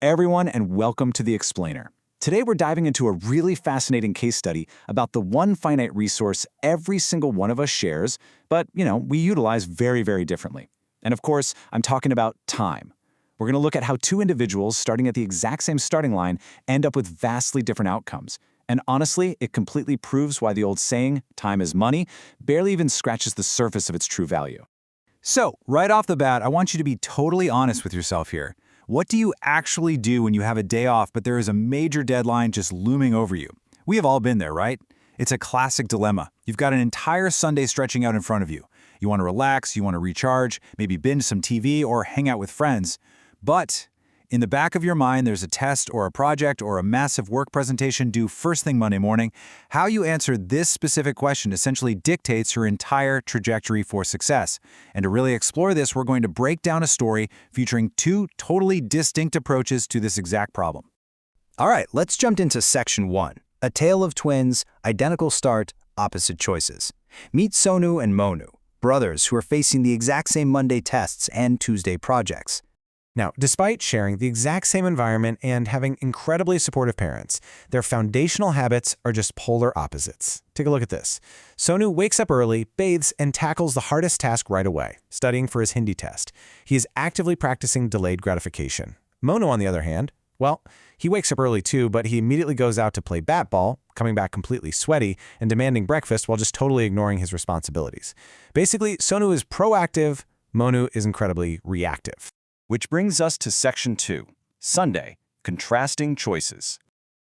Everyone, and welcome to The Explainer. Today we're diving into a really fascinating case study about the one finite resource every single one of us shares, but, we utilize very, very differently. And of course, I'm talking about time. We're going to look at how two individuals starting at the exact same starting line end up with vastly different outcomes. And honestly, it completely proves why the old saying, time is money, barely even scratches the surface of its true value. So, right off the bat, I want you to be totally honest with yourself here. What do you actually do when you have a day off, but there is a major deadline just looming over you? We have all been there, right? It's a classic dilemma. You've got an entire Sunday stretching out in front of you. You want to relax, you want to recharge, maybe binge some TV or hang out with friends. But in the back of your mind, there's a test or a project or a massive work presentation due first thing Monday morning. How you answer this specific question essentially dictates your entire trajectory for success. And to really explore this, we're going to break down a story featuring two totally distinct approaches to this exact problem. All right, let's jump into Section 1. A tale of twins, identical start, opposite choices. Meet Sonu and Monu, brothers who are facing the exact same Monday tests and Tuesday projects. Now, despite sharing the exact same environment and having incredibly supportive parents, their foundational habits are just polar opposites. Take a look at this. Sonu wakes up early, bathes, and tackles the hardest task right away, studying for his Hindi test. He is actively practicing delayed gratification. Monu, on the other hand, well, he wakes up early too, but he immediately goes out to play bat ball, coming back completely sweaty and demanding breakfast while just totally ignoring his responsibilities. Basically, Sonu is proactive, Monu is incredibly reactive. Which brings us to Section 2, Sunday, Contrasting Choices.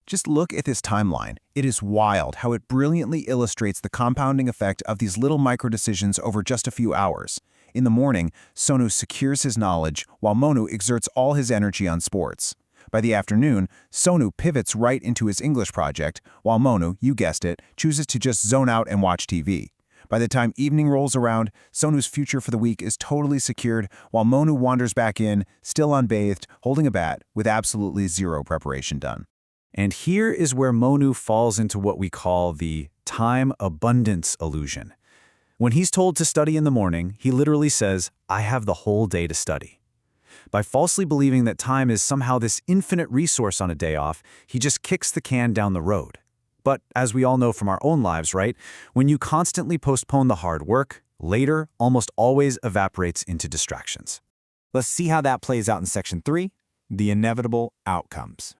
Just look at this timeline. It is wild how it brilliantly illustrates the compounding effect of these little micro-decisions over just a few hours. In the morning, Sonu secures his knowledge, while Monu exerts all his energy on sports. By the afternoon, Sonu pivots right into his English project, while Monu, you guessed it, chooses to just zone out and watch TV. By the time evening rolls around, Sonu's future for the week is totally secured, while Monu wanders back in, still unbathed, holding a bat, with absolutely zero preparation done. And here is where Monu falls into what we call the time abundance illusion. When he's told to study in the morning, he literally says, "I have the whole day to study." By falsely believing that time is somehow this infinite resource on a day off, he just kicks the can down the road. But as we all know from our own lives, right? When you constantly postpone the hard work, later almost always evaporates into distractions. Let's see how that plays out in Section 3, the inevitable outcomes.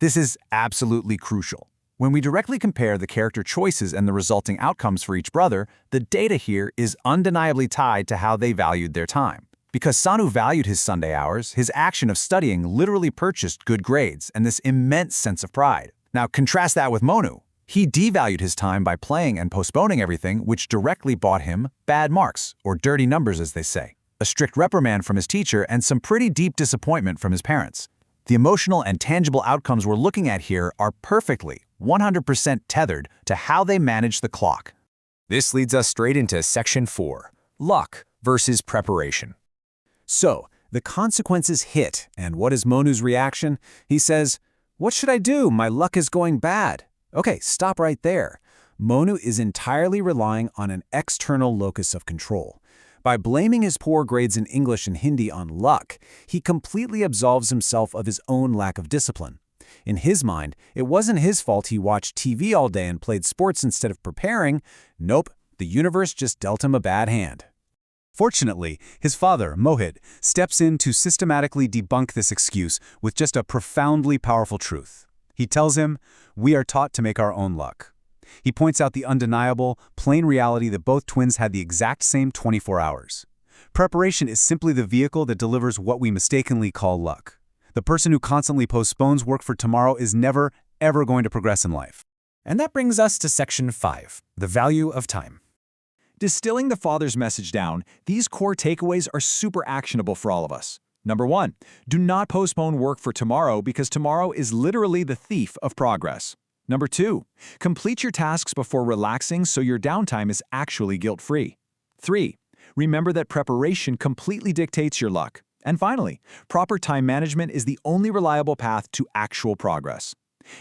This is absolutely crucial. When we directly compare the character choices and the resulting outcomes for each brother, the data here is undeniably tied to how they valued their time. Because Sonu valued his Sunday hours, his action of studying literally purchased good grades and this immense sense of pride. Now, contrast that with Monu. He devalued his time by playing and postponing everything, which directly bought him bad marks, or dirty numbers as they say, a strict reprimand from his teacher, and some pretty deep disappointment from his parents. The emotional and tangible outcomes we're looking at here are perfectly, 100% tethered to how they manage the clock. This leads us straight into Section 4, luck versus preparation. So, the consequences hit, and what is Monu's reaction? He says, "What should I do? My luck is going bad." Okay, stop right there. Monu is entirely relying on an external locus of control. By blaming his poor grades in English and Hindi on luck, he completely absolves himself of his own lack of discipline. In his mind, it wasn't his fault he watched TV all day and played sports instead of preparing. Nope, the universe just dealt him a bad hand. Fortunately, his father, Mohit, steps in to systematically debunk this excuse with just a profoundly powerful truth. He tells him, "We are taught to make our own luck." He points out the undeniable, plain reality that both twins had the exact same 24 hours. Preparation is simply the vehicle that delivers what we mistakenly call luck. The person who constantly postpones work for tomorrow is never, ever going to progress in life. And that brings us to Section 5, the value of time. Distilling the father's message down, these core takeaways are super actionable for all of us. Number 1, do not postpone work for tomorrow because tomorrow is literally the thief of progress. Number 2, complete your tasks before relaxing so your downtime is actually guilt-free. 3, remember that preparation completely dictates your luck. And finally, proper time management is the only reliable path to actual progress.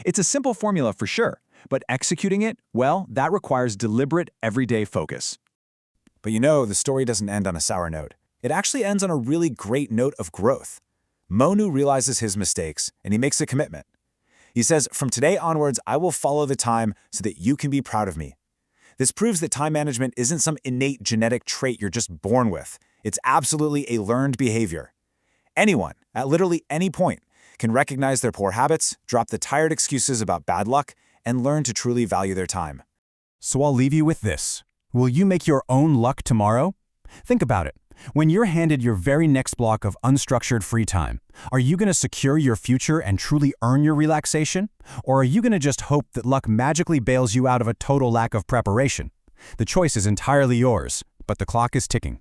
It's a simple formula for sure, but executing it, well, that requires deliberate, everyday focus. But the story doesn't end on a sour note. It actually ends on a really great note of growth. Monu realizes his mistakes, and he makes a commitment. He says, "From today onwards, I will follow the time so that you can be proud of me." This proves that time management isn't some innate genetic trait you're just born with. It's absolutely a learned behavior. Anyone, at literally any point, can recognize their poor habits, drop the tired excuses about bad luck, and learn to truly value their time. So I'll leave you with this. Will you make your own luck tomorrow? Think about it. When you're handed your very next block of unstructured free time, are you going to secure your future and truly earn your relaxation? Or are you going to just hope that luck magically bails you out of a total lack of preparation? The choice is entirely yours, but the clock is ticking.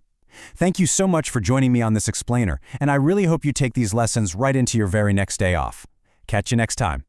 Thank you so much for joining me on this explainer, and I really hope you take these lessons right into your very next day off. Catch you next time.